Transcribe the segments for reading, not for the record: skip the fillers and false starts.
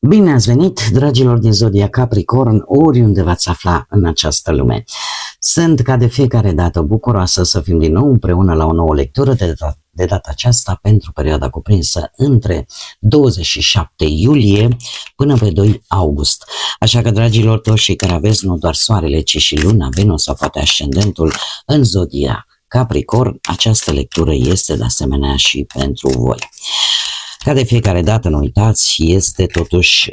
Bine ați venit, dragilor din Zodia Capricorn, oriunde v-ați afla în această lume. Sunt, ca de fiecare dată, bucuroasă să fim din nou împreună la o nouă lectură, de data aceasta pentru perioada cuprinsă între 27 iulie până pe 2 august. Așa că, dragilor, toți cei care aveți nu doar soarele, ci și luna, Venus sau poate ascendentul în Zodia Capricorn, această lectură este de asemenea și pentru voi. Ca de fiecare dată, nu uitați, este totuși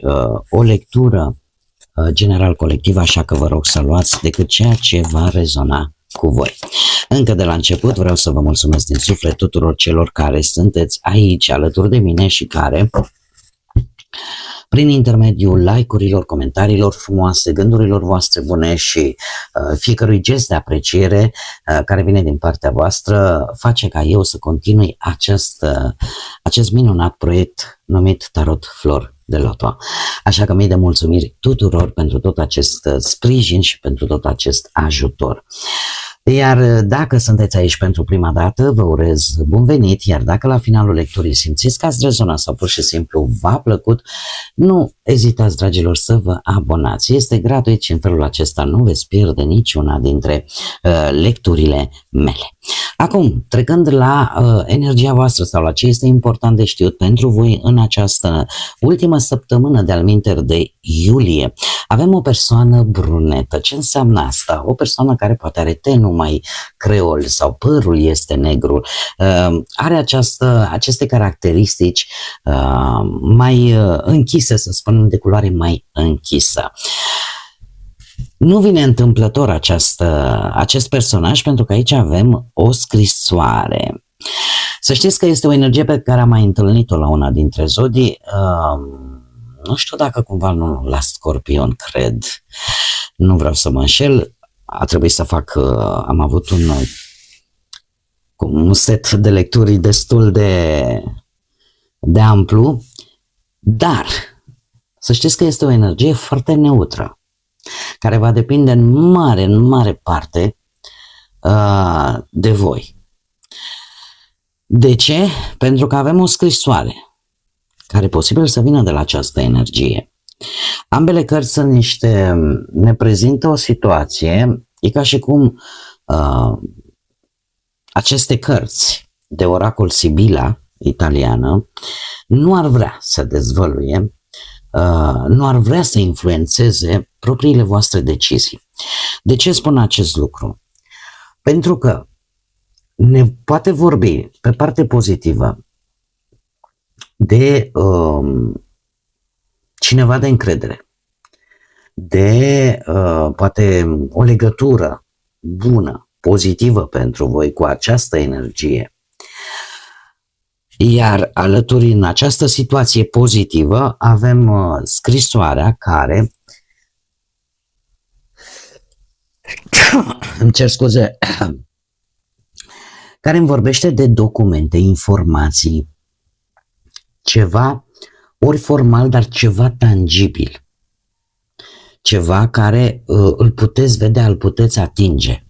o lectură general colectivă, așa că vă rog să luați decât ceea ce va rezona cu voi. Încă de la început vreau să vă mulțumesc din suflet tuturor celor care sunteți aici alături de mine și care, prin intermediul like-urilor, comentariilor frumoase, gândurilor voastre bune și fiecărui gest de apreciere care vine din partea voastră, face ca eu să continui acest minunat proiect numit Tarot Flor de Loto. Așa că mii de mulțumiri tuturor pentru tot acest sprijin și pentru tot acest ajutor. Iar dacă sunteți aici pentru prima dată, vă urez bun venit, iar dacă la finalul lecturii simțiți că ați rezonat sau pur și simplu v-a plăcut, nu ezitați, dragilor, să vă abonați. Este gratuit și în felul acesta nu veți pierde niciuna dintre lecturile mele. Acum, trecând la energia voastră sau la ce este important de știut pentru voi în această ultimă săptămână de alminteri de iulie, avem o persoană brunetă. Ce înseamnă asta? O persoană care poate are tenul mai creol sau părul este negru, are aceste caracteristici mai închise, să spunem, de culoare mai închisă. Nu vine întâmplător acest personaj, pentru că aici avem o scrisoare. Să știți că este o energie pe care am mai întâlnit-o la una dintre zodii. Nu știu dacă cumva nu la Scorpion, cred. Nu vreau să mă înșel. A trebuit să fac, am avut un set de lecturi destul de amplu, dar să știți că este o energie foarte neutră, care va depinde în mare parte de voi. De ce? Pentru că avem o scrisoare care posibil să vină de la această energie. Ambele cărți ne prezintă o situație, e ca și cum aceste cărți de oracol Sibila italiană nu ar vrea să dezvăluie, nu ar vrea să influențeze propriile voastre decizii. De ce spun acest lucru? Pentru că ne poate vorbi pe parte pozitivă de cineva de încredere, de poate o legătură bună, pozitivă pentru voi cu această energie. Iar alături în această situație pozitivă avem scrisoarea care îmi cer scuze, care îmi vorbește de documente, informații, ceva ori formal, dar ceva tangibil, ceva care îl puteți vedea, îl puteți atinge.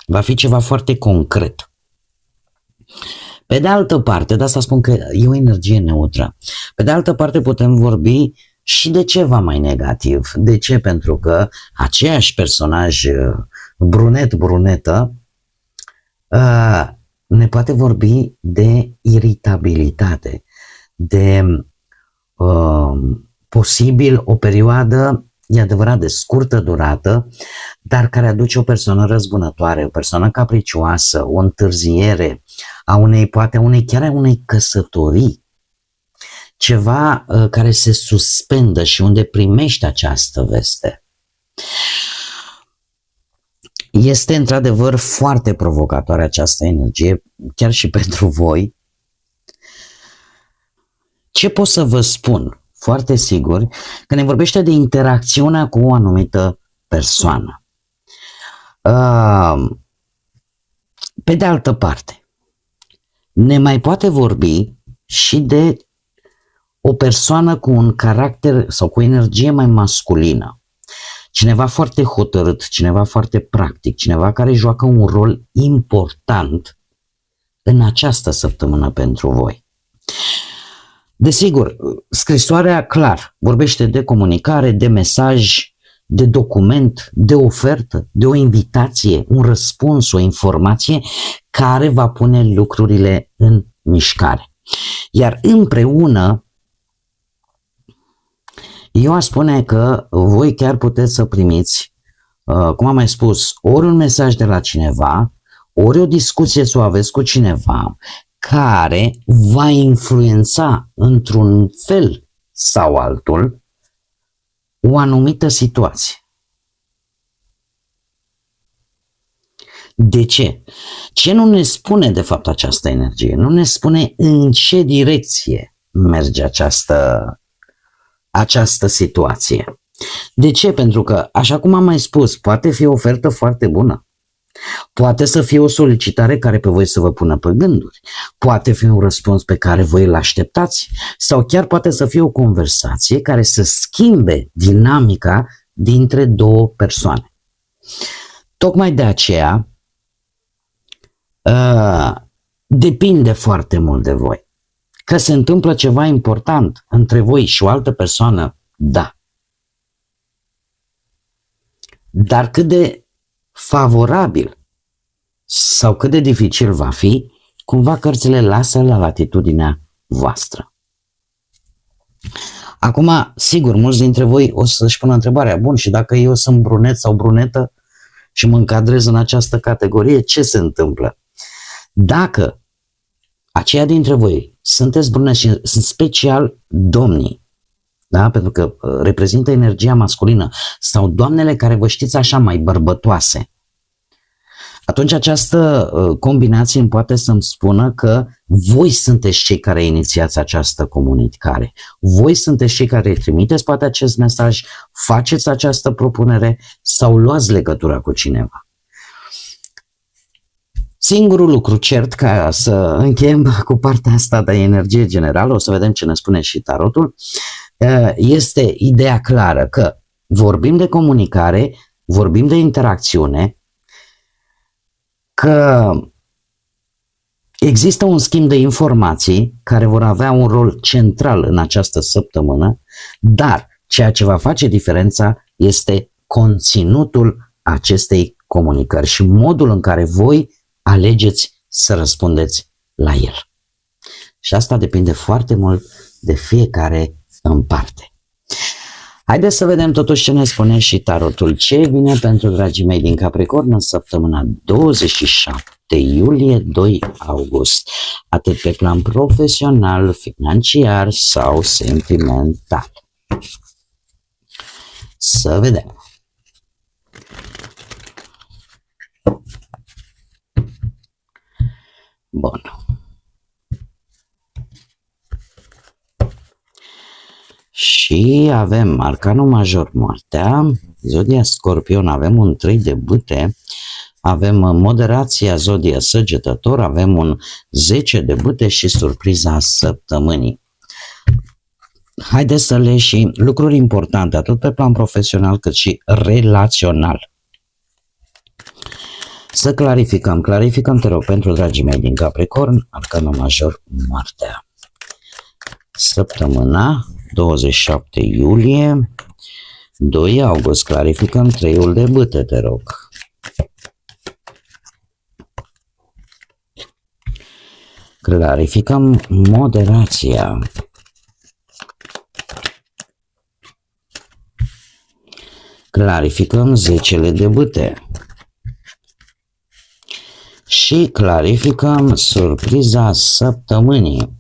Va fi ceva foarte concret. Pe de altă parte, de asta spun că e o energie neutră, pe de altă parte putem vorbi și de ceva mai negativ. De ce? Pentru că aceeași personaj brunetă ne poate vorbi de iritabilitate, de posibil o perioadă, e adevărat, de scurtă durată, dar care aduce o persoană răzbunătoare, o persoană capricioasă, o întârziere chiar a unei căsătorii, ceva care se suspendă și unde primești această veste. Este într-adevăr foarte provocatoare această energie, chiar și pentru voi. Ce pot să vă spun foarte sigur, că ne vorbește de interacțiunea cu o anumită persoană. Pe de altă parte, ne mai poate vorbi și de o persoană cu un caracter sau cu o energie mai masculină. Cineva foarte hotărât, cineva foarte practic, cineva care joacă un rol important în această săptămână pentru voi. Desigur, scrisoarea clar vorbește de comunicare, de mesaj, de document, de ofertă, de o invitație, un răspuns, o informație care va pune lucrurile în mișcare. Iar împreună, eu aș spune că voi chiar puteți să primiți, cum am mai spus, ori un mesaj de la cineva, ori o discuție să o aveți cu cineva care va influența într-un fel sau altul o anumită situație. De ce? Ce nu ne spune de fapt această energie? Nu ne spune în ce direcție merge această situație. De ce? Pentru că, așa cum am mai spus, poate fi o ofertă foarte bună. Poate să fie o solicitare care pe voi să vă pună pe gânduri. Poate fi un răspuns pe care voi îl așteptați. Sau chiar poate să fie o conversație care să schimbe dinamica dintre două persoane. Tocmai de aceea depinde foarte mult de voi. Că se întâmplă ceva important între voi și o altă persoană, da. Dar cât de favorabil sau cât de dificil va fi, cumva cărțile lasă la latitudinea voastră. Acum, sigur, mulți dintre voi o să-și pună întrebarea, bun, și dacă eu sunt brunet sau brunetă și mă încadrez în această categorie, ce se întâmplă? Dacă aceia dintre voi sunteți bruneți și sunt special domnii, da? Pentru că reprezintă energia masculină, sau doamnele care vă știți așa mai bărbătoase, atunci această combinație îmi poate să-mi spună că voi sunteți cei care inițiați această comunicare. Voi sunteți cei care trimiteți poate acest mesaj, faceți această propunere sau luați legătura cu cineva. Singurul lucru cert, ca să încheiem cu partea asta de energie generală, o să vedem ce ne spune și tarotul, este ideea clară că vorbim de comunicare, vorbim de interacțiune, că există un schimb de informații care vor avea un rol central în această săptămână, dar ceea ce va face diferența este conținutul acestei comunicări și modul în care voi alegeți să răspundeți la el. Și asta depinde foarte mult de fiecare în parte. Haideți să vedem totuși ce ne spune și tarotul. Ce vine pentru dragii mei din Capricorn în săptămâna 27 iulie 2 august, atât pe plan profesional, financiar sau sentimental. Să vedem. Bun. Și avem arcanul major moartea, zodia Scorpion, avem un 3 de bâte, avem moderația zodia Săgetător, avem un 10 de bâte și surpriza săptămânii. Haideți să le și lucruri importante, atât pe plan profesional cât și relațional. Să clarificăm, te rog, pentru dragii mei din Capricorn, arcanul major moartea. Săptămâna 27 iulie, 2 august, clarificăm treiul de bâte, te rog. Clarificăm moderația. Clarificăm 10 de bâte. Și clarificăm surpriza săptămânii.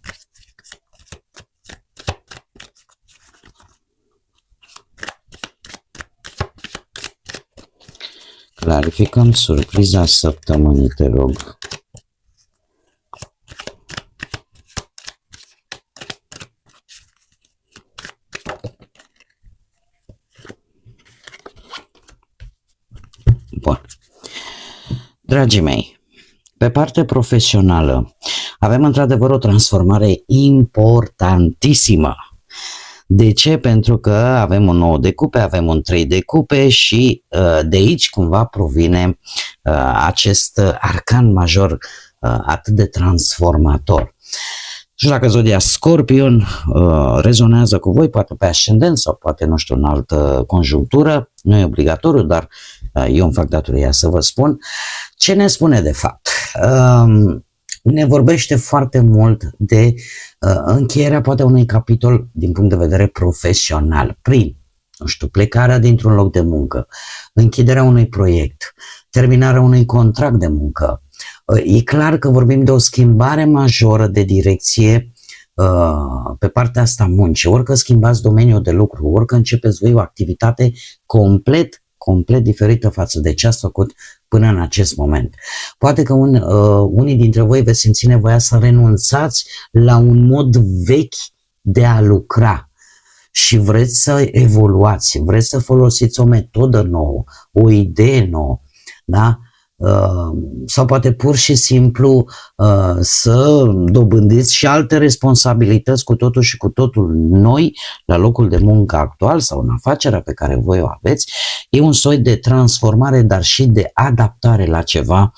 Clarificăm surpriza săptămânii, te rog. Bun. Dragii mei, pe partea profesională avem într-adevăr o transformare importantísimă. De ce? Pentru că avem un 9 de cupe, avem un 3 de cupe și de aici cumva provine acest arcan major atât de transformator. știu dacă zodia Scorpion rezonează cu voi, poate pe ascendent sau poate, nu știu, în altă conjunctură, nu e obligatoriu, dar eu îmi fac datoria să vă spun. Ce ne spune de fapt? Ne vorbește foarte mult de încheierea poate unui capitol din punct de vedere profesional, prin, nu știu, plecarea dintr-un loc de muncă, închiderea unui proiect, terminarea unui contract de muncă. E clar că vorbim de o schimbare majoră de direcție pe partea asta muncii, ori că schimbați domeniul de lucru, ori că începeți voi o activitate complet diferită față de ce ați făcut până în acest moment. Poate că unii dintre voi veți simți nevoia să renunțați la un mod vechi de a lucra și vreți să evoluați, vreți să folosiți o metodă nouă, o idee nouă, da? Sau poate pur și simplu să dobândiți și alte responsabilități cu totul și cu totul noi la locul de muncă actual sau în afacerea pe care voi o aveți. E un soi de transformare, dar și de adaptare la ceva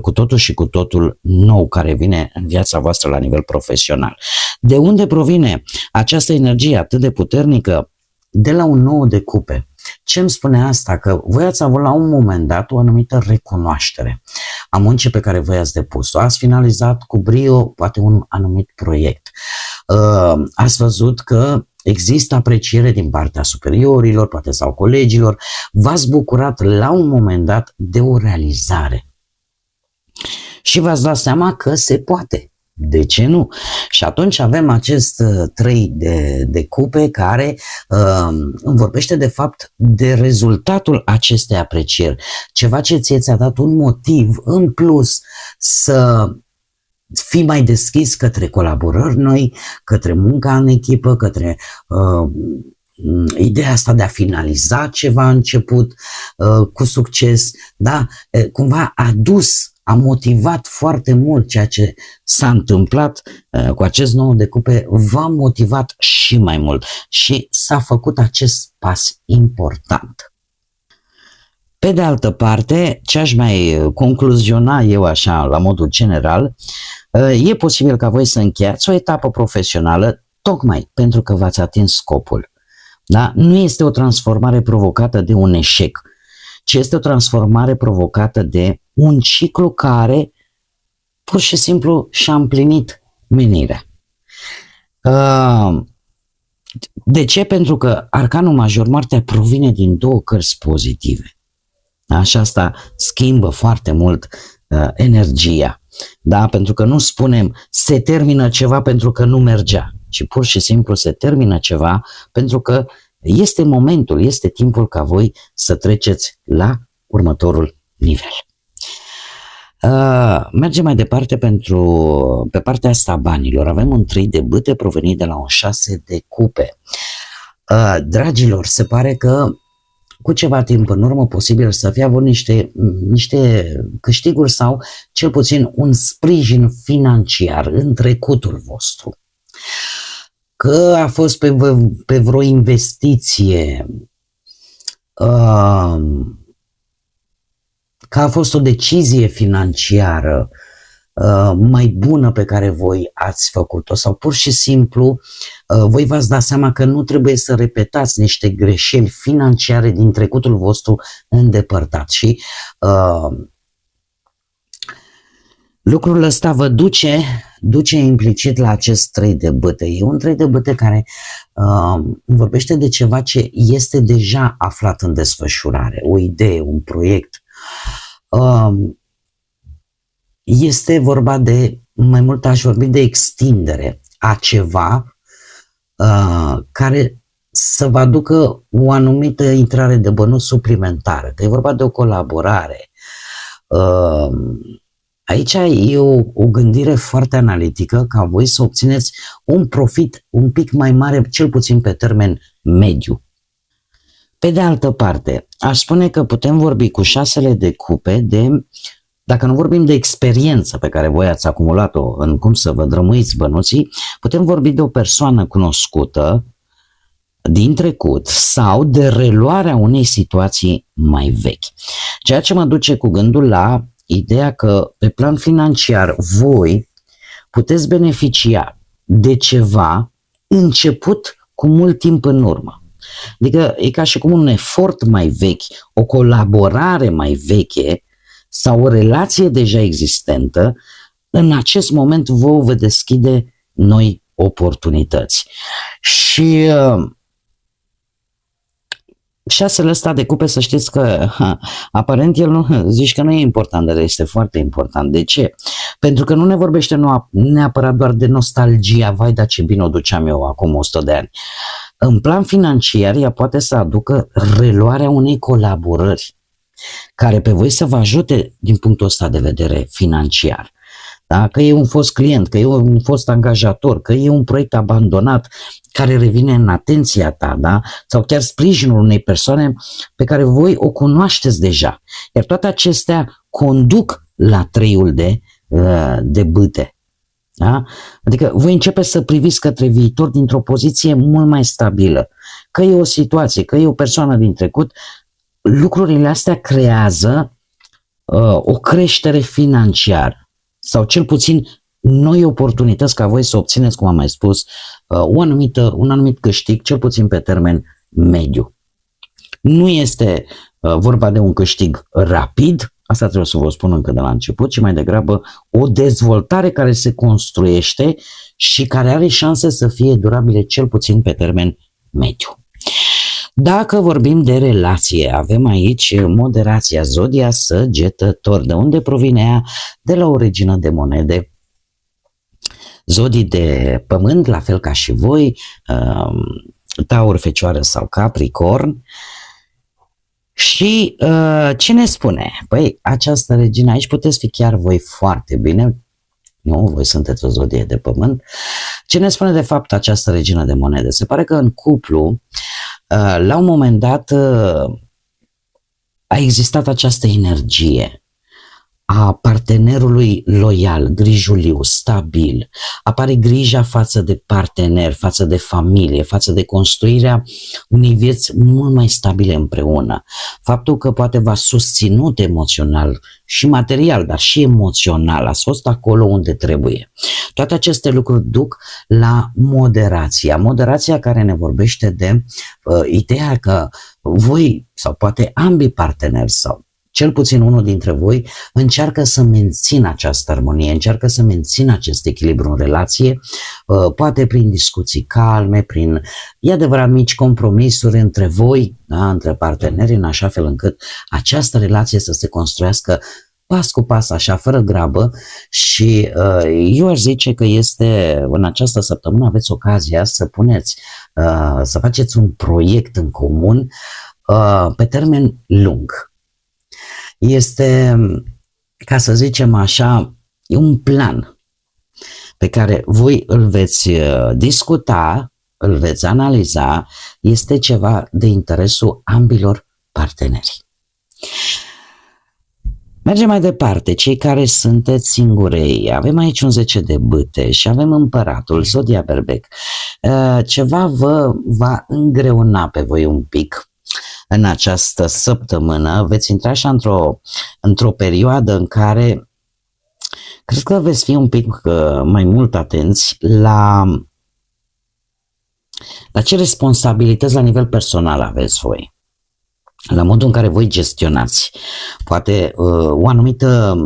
cu totul și cu totul nou care vine în viața voastră la nivel profesional. De unde provine această energie atât de puternică? De la un 9 de cupe. Ce îmi spune asta? Că voi ați avut la un moment dat o anumită recunoaștere a muncii pe care voi ați depus-o. Ați finalizat cu brio poate un anumit proiect. Ați văzut că există apreciere din partea superiorilor, poate sau colegilor. V-ați bucurat la un moment dat de o realizare. Și v-ați dat seama că se poate. De ce nu? Și atunci avem acest 3 de cupe care îmi vorbește de fapt de rezultatul acestei aprecieri. Ceva ce ți-a dat un motiv în plus să fii mai deschis către colaborări noi, către munca în echipă, către ideea asta de a finaliza ceva început cu succes, da? Cumva a motivat foarte mult ceea ce s-a întâmplat cu acest 9 de cupe, v-a motivat și mai mult și s-a făcut acest pas important. Pe de altă parte, ce aș mai concluziona eu așa la modul general, e posibil ca voi să încheiați o etapă profesională tocmai pentru că v-ați atins scopul. Da? Nu este o transformare provocată de un eșec, ci este o transformare provocată de un ciclu care pur și simplu și-a împlinit menirea. De ce? Pentru că arcanul major, moartea, provine din 2 cărți pozitive. Da? Și asta schimbă foarte mult energia. Da? Pentru că nu spunem se termină ceva pentru că nu mergea, ci pur și simplu se termină ceva pentru că este momentul, este timpul ca voi să treceți la următorul nivel. Mergem mai departe pe partea asta a banilor. Avem un 3 de bâte provenit de la un 6 de cupe. Dragilor, se pare că cu ceva timp în urmă posibil să fie avut niște câștiguri sau cel puțin un sprijin financiar în trecutul vostru. Că a fost pe vreo investiție, că a fost o decizie financiară mai bună pe care voi ați făcut-o sau pur și simplu voi v-ați dat seama că nu trebuie să repetați niște greșeli financiare din trecutul vostru îndepărtat și lucrul ăsta vă duce implicit la acest 3 de bâte. E un 3 de bâte care vorbește de ceva ce este deja aflat în desfășurare, o idee, un proiect. Este vorba de, mai mult aș vorbi de extindere a ceva care să vă aducă o anumită intrare de bănuți suplimentară. Că e vorba de o colaborare. Aici e o gândire foarte analitică ca voi să obțineți un profit un pic mai mare, cel puțin pe termen mediu. Pe de altă parte, aș spune că putem vorbi cu 6 de cupe dacă nu vorbim de experiență pe care voi ați acumulat-o în cum să vă drămuiți bănuții, putem vorbi de o persoană cunoscută din trecut sau de reluarea unei situații mai vechi. Ceea ce mă duce cu gândul la ideea că pe plan financiar voi puteți beneficia de ceva început cu mult timp în urmă. Adică e ca și cum un efort mai vechi, o colaborare mai veche sau o relație deja existentă, în acest moment vouă vă deschide noi oportunități. Și șasele ăsta de cupe, să știți că aparent el nu, zici că nu e important, dar este foarte important. De ce? Pentru că nu ne vorbește neapărat doar de nostalgia, vai, dar ce bine o duceam eu acum 100 de ani. În plan financiar, ea poate să aducă reluarea unei colaborări care pe voi să vă ajute din punctul ăsta de vedere financiar. Da? Că e un fost client, că e un fost angajator, că e un proiect abandonat care revine în atenția ta, da? Sau chiar sprijinul unei persoane pe care voi o cunoașteți deja. Iar toate acestea conduc la treiul de bâte. Da? Adică voi începeți să priviți către viitor dintr-o poziție mult mai stabilă. Că e o situație, că e o persoană din trecut, lucrurile astea creează o creștere financiară sau cel puțin noi oportunități ca voi să obțineți, cum am mai spus, un anumit câștig, cel puțin pe termen mediu. Nu este vorba de un câștig rapid, asta trebuie să vă spun încă de la început, ci mai degrabă o dezvoltare care se construiește și care are șanse să fie durabile cel puțin pe termen mediu. Dacă vorbim de relație, avem aici moderația, zodia Săgetător. De unde provine ea? De la o regină de monede, zodii de pământ, la fel ca și voi, Taur, Fecioară sau Capricorn. Și ce ne spune? Păi, această regină, aici puteți fi chiar voi foarte bine, nu, voi sunteți o zodie de pământ. Ce ne spune de fapt această regină de monede? Se pare că în cuplu, la un moment dat, a existat această energie a partenerului loial, grijuliu, stabil. Apare grija față de partener, față de familie, față de construirea unei vieți mult mai stabile împreună. Faptul că poate v-a susținut emoțional și material, dar și emoțional, ați fost acolo unde trebuie. Toate aceste lucruri duc la moderația care ne vorbește de ideea că voi, sau poate ambii parteneri, sau cel puțin unul dintre voi, încearcă să mențină această armonie, încearcă să mențină acest echilibru în relație, poate prin discuții calme, prin, e adevărat, mici compromisuri între voi, da, între parteneri, în așa fel încât această relație să se construiască pas cu pas, așa, fără grabă. Și eu aș zice că este, în această săptămână aveți ocazia să puneți, să faceți un proiect în comun pe termen lung. Este, ca să zicem așa, e un plan pe care voi îl veți discuta, îl veți analiza, este ceva de interesul ambilor parteneri. Mergem mai departe, cei care sunteți singurei. Avem aici un 10 de bâte și avem împăratul, zodia Berbec. Ceva vă va îngreuna pe voi un pic în această săptămână. Veți intra așa într-o perioadă în care cred că veți fi un pic mai mult atenți la ce responsabilități la nivel personal aveți voi, la modul în care voi gestionați poate o anumită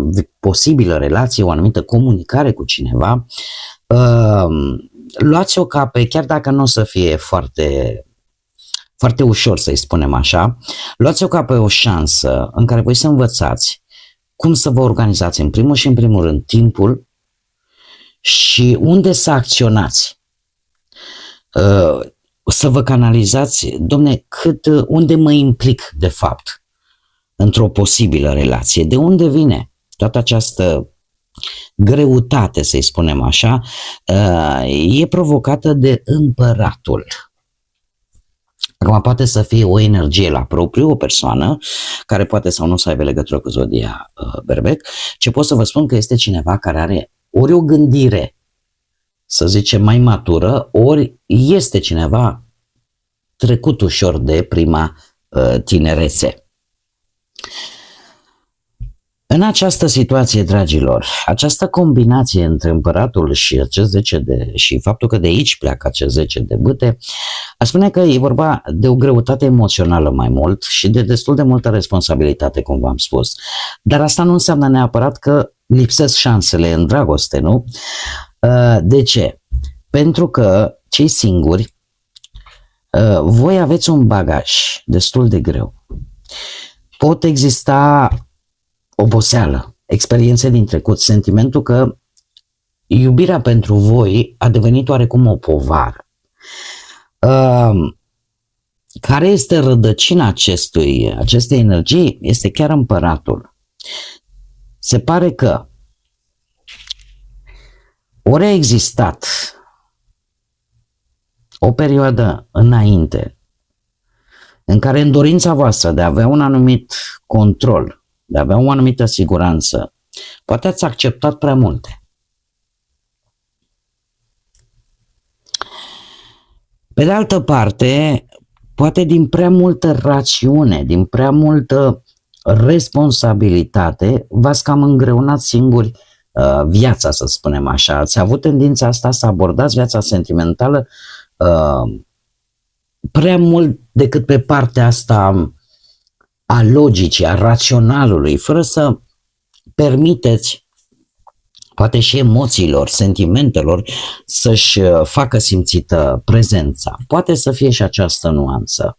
posibilă relație, o anumită comunicare cu cineva. Luați-o ca pe, chiar dacă nu o să fie foarte ușor, să-i spunem așa, luați-o ca pe o șansă în care voi să învățați cum să vă organizați în primul și în primul rând timpul și unde să acționați. Să vă canalizați, domne, unde mă implic de fapt într-o posibilă relație, de unde vine toată această greutate, să-i spunem așa, e provocată de împăratul. Acum poate să fie o energie la propriu, o persoană care poate sau nu să aibă legătură cu zodia Berbec, ce pot să vă spun că este cineva care are ori o gândire, să zicem, mai matură, ori este cineva trecut ușor de prima tinerețe. În această situație, dragilor, această combinație între împăratul și acest 10 și faptul că de aici pleacă acest 10 de bâte, aș spune că e vorba de o greutate emoțională mai mult și de destul de multă responsabilitate, cum v-am spus. Dar asta nu înseamnă neapărat că lipsesc șansele în dragoste, nu? De ce? Pentru că cei singuri, voi aveți un bagaj destul de greu. Pot exista oboseală, experiențe din trecut, sentimentul că iubirea pentru voi a devenit oarecum o povară. Care este rădăcina acestei energii? Este chiar împăratul. Se pare că ori a existat o perioadă înainte în care în dorința voastră de a avea un anumit control, de a avea o anumită siguranță, poate ați acceptat prea multe. Pe de altă parte, poate din prea multă rațiune, din prea multă responsabilitate, v-ați cam îngreunat singuri viața, să spunem așa. Ați avut tendința asta să abordați viața sentimentală prea mult decât pe partea asta a logicii, a raționalului, fără să permiteți poate și emoțiilor, sentimentelor să-și facă simțită prezența. Poate să fie și această nuanță.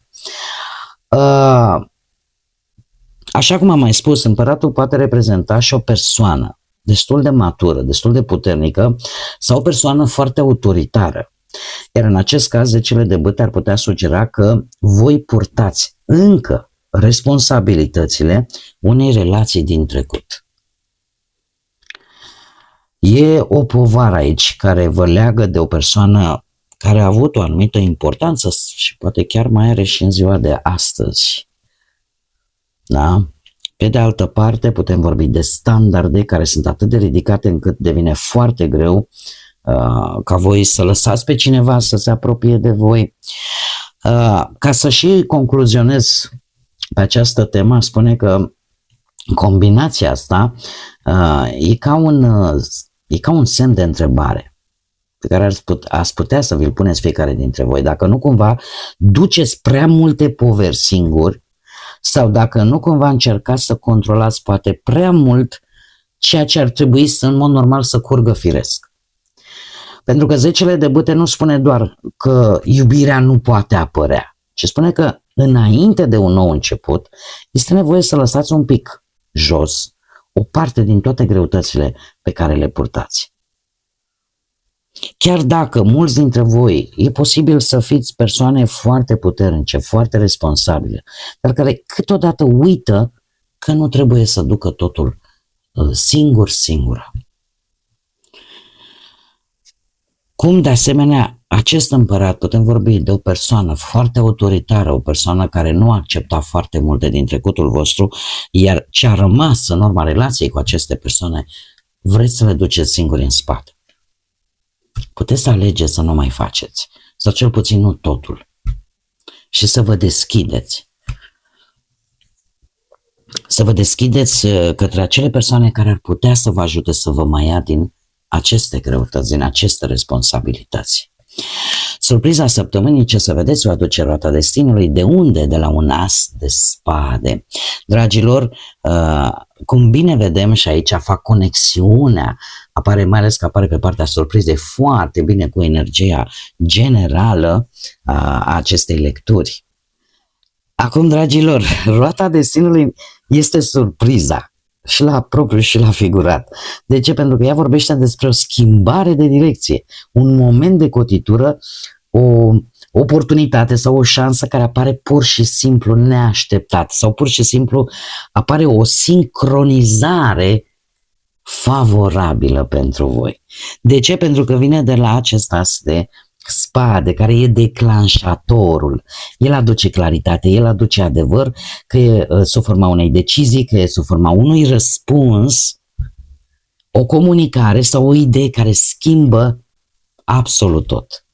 Așa cum am mai spus, împăratul poate reprezenta și o persoană destul de matură, destul de puternică sau o persoană foarte autoritară. Iar în acest caz, 10 de bâte ar putea sugera că voi purtați încă responsabilitățile unei relații din trecut. E o povară aici care vă leagă de o persoană care a avut o anumită importanță și poate chiar mai are și în ziua de astăzi. Da? Pe de altă parte, putem vorbi de standarde care sunt atât de ridicate încât devine foarte greu ca voi să lăsați pe cineva să se apropie de voi. Ca să și concluzionez pe această temă, spune că combinația asta e ca un semn de întrebare pe care ați putea să vi-l puneți fiecare dintre voi. Dacă nu cumva duceți prea multe poveri singuri sau dacă nu cumva încercați să controlați poate prea mult ceea ce ar trebui să în mod normal să curgă firesc. Pentru că 10 de bâte nu spune doar că iubirea nu poate apărea, ci spune că înainte de un nou început este nevoie să lăsați un pic jos o parte din toate greutățile pe care le purtați. Chiar dacă mulți dintre voi e posibil să fiți persoane foarte puternice, foarte responsabile, dar care câteodată uită că nu trebuie să ducă totul singură. Cum de asemenea acest împărat, putem vorbi de o persoană foarte autoritară, o persoană care nu a acceptat foarte multe din trecutul vostru, iar ce a rămas în urma relației cu aceste persoane, vreți să le duceți singuri în spate. Puteți să alegeți să nu mai faceți, sau cel puțin nu totul, și să vă deschideți. Să vă deschideți către acele persoane care ar putea să vă ajute să vă mai ia din aceste greutăți, din aceste responsabilități. Surpriza săptămânii, ce să vedeți, o aduce roata destinului. De unde? De la un as de spade. Dragilor, cum bine vedem și aici fac conexiunea, apare mai ales că apare pe partea surprizei foarte bine cu energia generală a acestei lecturi. Acum, dragilor, roata destinului este surpriza. Și la propriu și la figurat. De ce? Pentru că ea vorbește despre o schimbare de direcție, un moment de cotitură, o oportunitate sau o șansă care apare pur și simplu neașteptat sau pur și simplu apare o sincronizare favorabilă pentru voi. De ce? Pentru că vine de la acest as de spade, care e declanșatorul. El aduce claritate, el aduce adevăr, că e sub forma unei decizii, că e sub forma unui răspuns, o comunicare sau o idee care schimbă absolut tot.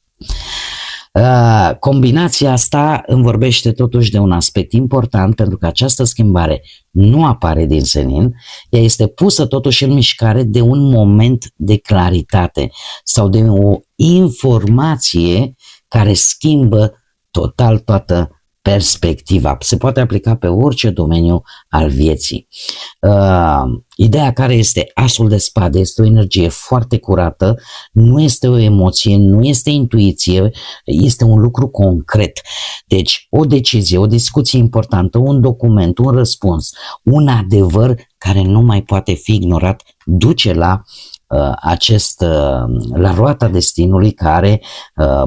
Combinația asta îmi vorbește totuși de un aspect important, pentru că această schimbare nu apare din senin, ea este pusă totuși în mișcare de un moment de claritate sau de o informație care schimbă total toată perspectiva. Se poate aplica pe orice domeniu al vieții. Ideea care este asul de spade este o energie foarte curată, nu este o emoție, nu este intuiție, este un lucru concret. Deci o decizie, o discuție importantă, un document, un răspuns, un adevăr care nu mai poate fi ignorat, duce la la roata destinului care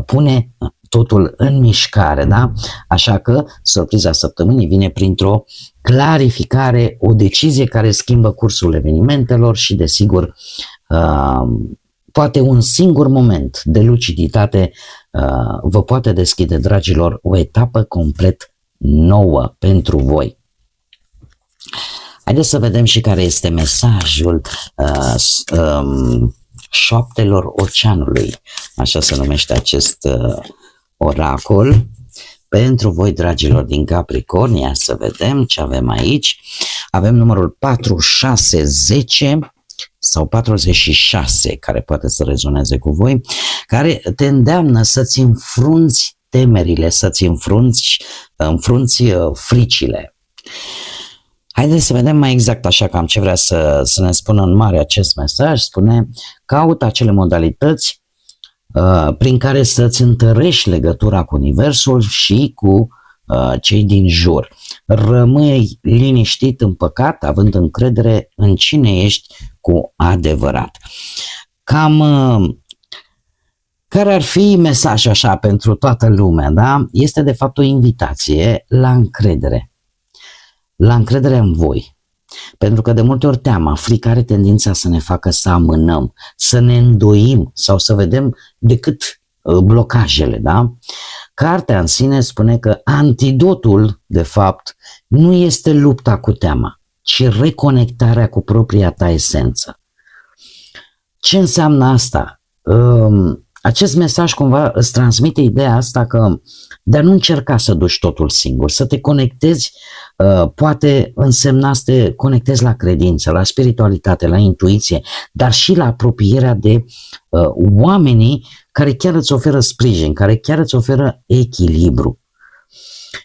pune totul în mișcare, da? Așa că surpriza săptămânii vine printr-o clarificare, o decizie care schimbă cursul evenimentelor și, desigur, poate un singur moment de luciditate vă poate deschide, dragilor, o etapă complet nouă pentru voi. Haideți să vedem și care este mesajul șoaptelor oceanului, așa se numește acest oracol pentru voi, dragilor din Capricorn. Ia să vedem ce avem aici. Avem numărul 4610 sau 46, care poate să rezoneze cu voi, care te îndeamnă să-ți înfrunți temerile, să-ți înfrunți fricile. Haideți să vedem mai exact așa cam ce vrea să ne spună în mare acest mesaj. Spune: caută acele modalități prin care să-ți întărești legătura cu Universul și cu cei din jur. Rămâi liniștit, împăcat, având încredere în cine ești cu adevărat. Cam care ar fi mesaj așa pentru toată lumea, da? Este de fapt o invitație la încredere. La încredere în voi. Pentru că de multe ori teama, frica are tendința să ne facă să amânăm, să ne îndoim sau să vedem decât blocajele, da? Cartea în sine spune că antidotul, de fapt, nu este lupta cu teama, ci reconectarea cu propria ta esență. Ce înseamnă asta? Acest mesaj cumva îți transmite ideea asta că de a nu încerca să duci totul singur, să te conectezi, poate însemna să te conectezi la credință, la spiritualitate, la intuiție, dar și la apropierea de oamenii care chiar îți oferă sprijin, care chiar îți oferă echilibru.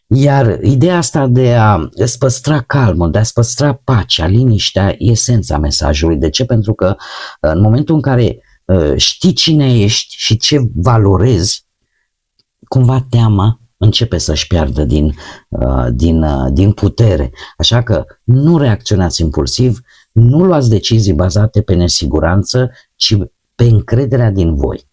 Iar ideea asta de a îți păstra calmul, de a-ți păstra pacea, liniștea, e esența mesajului. De ce? Pentru că în momentul în care știi cine ești și ce valorezi, cumva teama începe să-și piardă din putere. Așa că nu reacționați impulsiv, nu luați decizii bazate pe nesiguranță, ci pe încrederea din voi.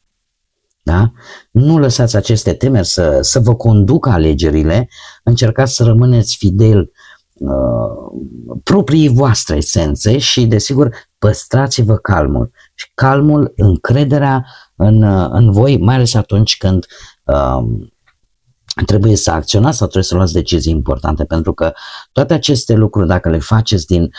Da? Nu lăsați aceste temeri să vă conducă alegerile, încercați să rămâneți fidel proprii voastre esențe și, desigur, păstrați-vă calmul. Și calmul, încrederea în voi, mai ales atunci când trebuie să acționați sau trebuie să luați decizii importante, pentru că toate aceste lucruri, dacă le faceți din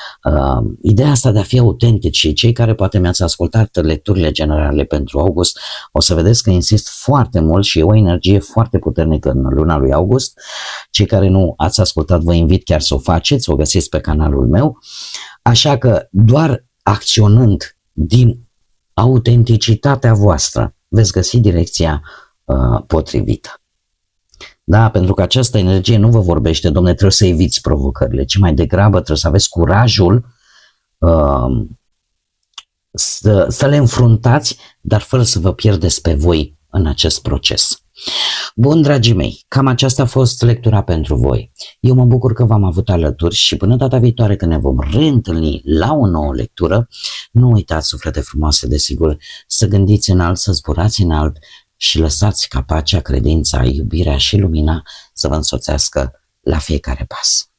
ideea asta de a fi autentici, și cei care poate mi-ați ascultat lecturile generale pentru august, o să vedeți că insist foarte mult și e o energie foarte puternică în luna lui august. Cei care nu ați ascultat, vă invit chiar să o faceți, o găsiți pe canalul meu, așa că doar acționând din autenticitatea voastră veți găsi direcția potrivită. Da, pentru că această energie nu vă vorbește, dom'le, trebuie să eviți provocările, ci mai degrabă trebuie să aveți curajul să le înfruntați, dar fără să vă pierdeți pe voi în acest proces. Bun, dragii mei, cam aceasta a fost lectura pentru voi. Eu mă bucur că v-am avut alături și până data viitoare când ne vom reîntâlni la o nouă lectură, nu uitați, suflete frumoase, desigur, să gândiți înalt, să zburați înalt și lăsați ca pacea, credința, iubirea și lumina să vă însoțească la fiecare pas.